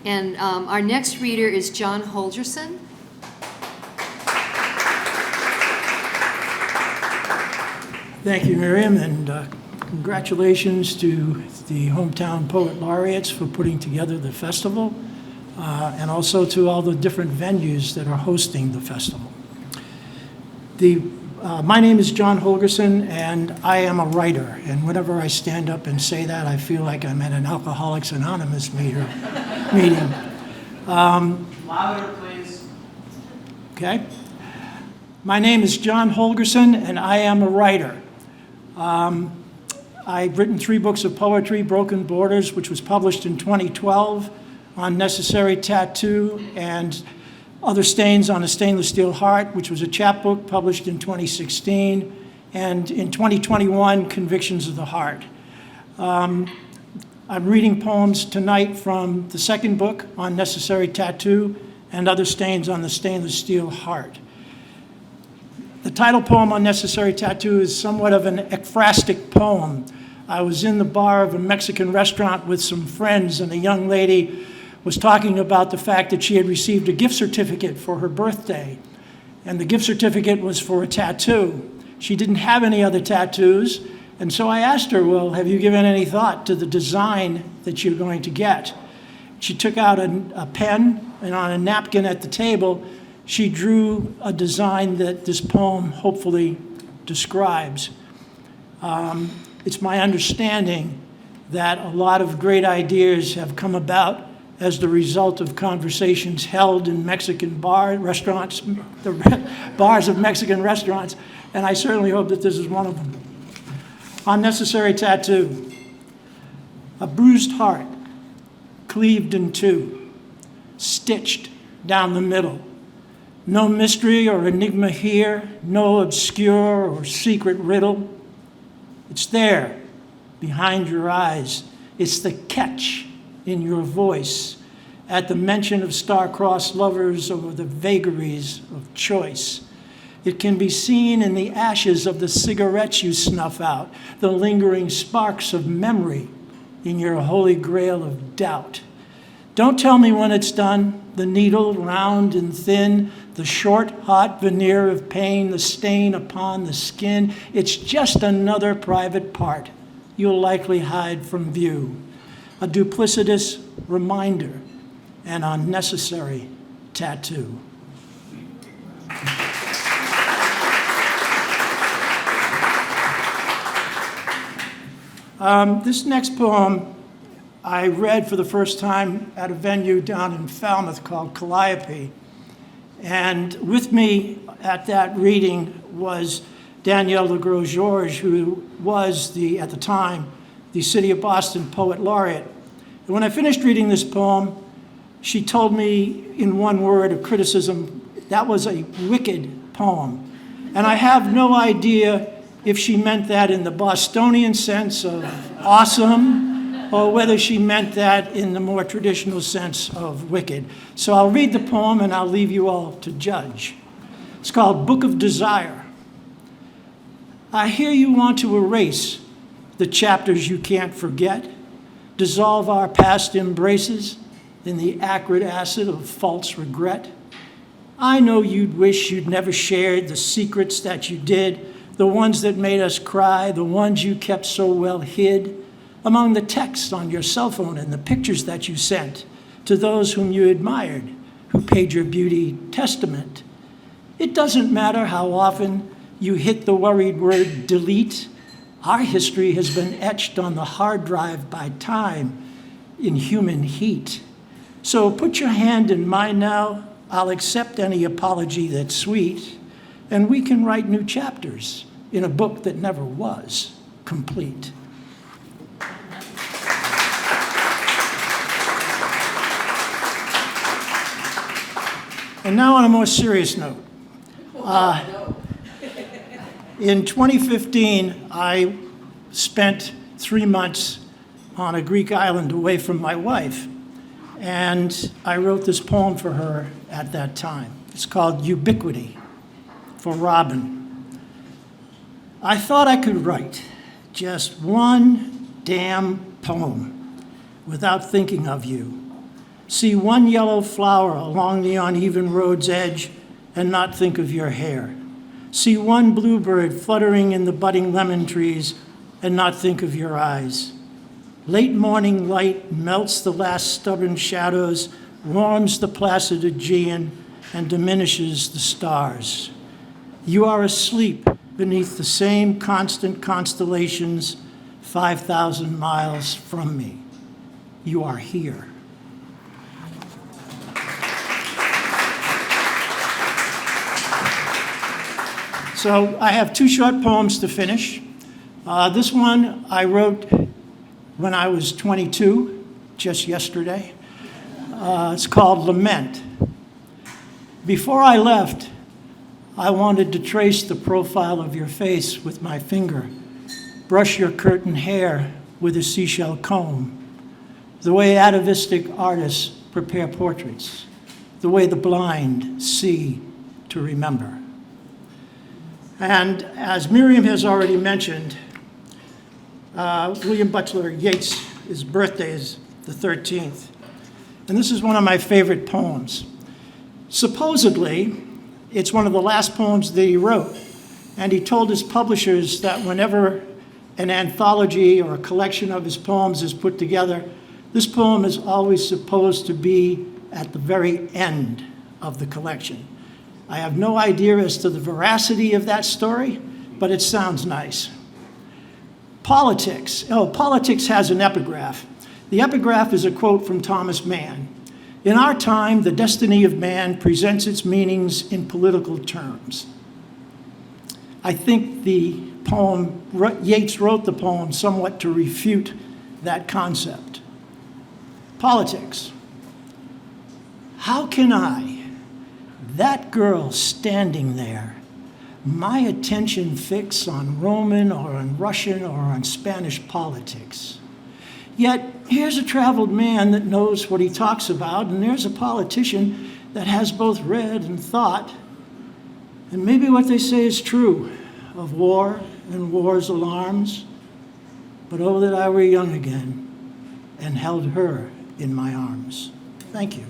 And our next reader is John Holgerson. Thank you, Miriam, and congratulations to the Hometown Poet Laureates for putting together the festival, and also to all the different venues that are hosting the festival. My name is John Holgerson, and I am a writer. And whenever I stand up and say that, I feel like I'm at an Alcoholics Anonymous meeting. Louder, please. Okay. My name is John Holgerson, and I am a writer. I've written 3 books of poetry, Broken Borders, which was published in 2012, Unnecessary Tattoo, and Other Stains on a Stainless Steel Heart, which was a chapbook published in 2016, and in 2021, Convictions of the Heart. I'm reading poems tonight from the second book, Unnecessary Tattoo, and Other Stains on the Stainless Steel Heart. The title poem, Unnecessary Tattoo, is somewhat of an ekphrastic poem. I was in the bar of a Mexican restaurant with some friends, and a young lady was talking about the fact that she had received a gift certificate for her birthday, and the gift certificate was for a tattoo. She didn't have any other tattoos, and so I asked her, well, have you given any thought to the design that you're going to get? She took out a pen, and on a napkin at the table, she drew a design that this poem hopefully describes. It's my understanding that a lot of great ideas have come about as the result of conversations held in Mexican restaurants, the bars of Mexican restaurants, and I certainly hope that this is one of them. Unnecessary Tattoo. A bruised heart, cleaved in two, stitched down the middle. No mystery or enigma here, no obscure or secret riddle. It's there, behind your eyes. It's the catch in your voice at the mention of star-crossed lovers or the vagaries of choice. It can be seen in the ashes of the cigarettes you snuff out, the lingering sparks of memory in your holy grail of doubt. Don't tell me when it's done, the needle round and thin, the short, hot veneer of pain, the stain upon the skin. It's just another private part you'll likely hide from view. A duplicitous reminder, an unnecessary tattoo. This next poem I read for the first time at a venue down in Falmouth called Calliope. And with me at that reading was Danielle Legros-Georges, who was, at the time, the City of Boston Poet Laureate. And when I finished reading this poem, she told me in one word of criticism, that was a wicked poem. And I have no idea if she meant that in the Bostonian sense of awesome, or whether she meant that in the more traditional sense of wicked. So I'll read the poem and I'll leave you all to judge. It's called Book of Desire. I hear you want to erase the chapters you can't forget, dissolve our past embraces in the acrid acid of false regret. I know you'd wish you'd never shared the secrets that you did, the ones that made us cry, the ones you kept so well hid, among the texts on your cell phone and the pictures that you sent to those whom you admired, who paid your beauty testament. It doesn't matter how often you hit the worried word delete. Our history has been etched on the hard drive by time in human heat. So put your hand in mine now. I'll accept any apology that's sweet, and we can write new chapters in a book that never was complete. And now on a more serious note. In 2015, I spent 3 months on a Greek island away from my wife, and I wrote this poem for her at that time. It's called Ubiquity, for Robin. I thought I could write just one damn poem without thinking of you, See one yellow flower along the uneven road's edge and not think of your hair. See one bluebird fluttering in the budding lemon trees and not think of your eyes. Late morning light melts the last stubborn shadows, warms the placid Aegean, and diminishes the stars. You are asleep beneath the same constant constellations 5,000 miles from me. You are here. So I have two short poems to finish. This one I wrote when I was 22, just yesterday. It's called Lament. Before I left, I wanted to trace the profile of your face with my finger, brush your curtain hair with a seashell comb, the way atavistic artists prepare portraits, the way the blind see to remember. And as Miriam has already mentioned, William Butler Yeats' birthday is the 13th. And this is one of my favorite poems. Supposedly, it's one of the last poems that he wrote. And he told his publishers that whenever an anthology or a collection of his poems is put together, this poem is always supposed to be at the very end of the collection. I have no idea as to the veracity of that story, but it sounds nice. Politics. Politics has an epigraph. The epigraph is a quote from Thomas Mann. In our time, the destiny of man presents its meanings in political terms. I think the poem, Yeats wrote the poem somewhat to refute that concept. Politics. How can I, that girl standing there, my attention fix on Roman or on Russian or on Spanish politics? Yet here's a traveled man that knows what he talks about, and there's a politician that has both read and thought. And maybe what they say is true of war and war's alarms. But oh, that I were young again and held her in my arms. Thank you.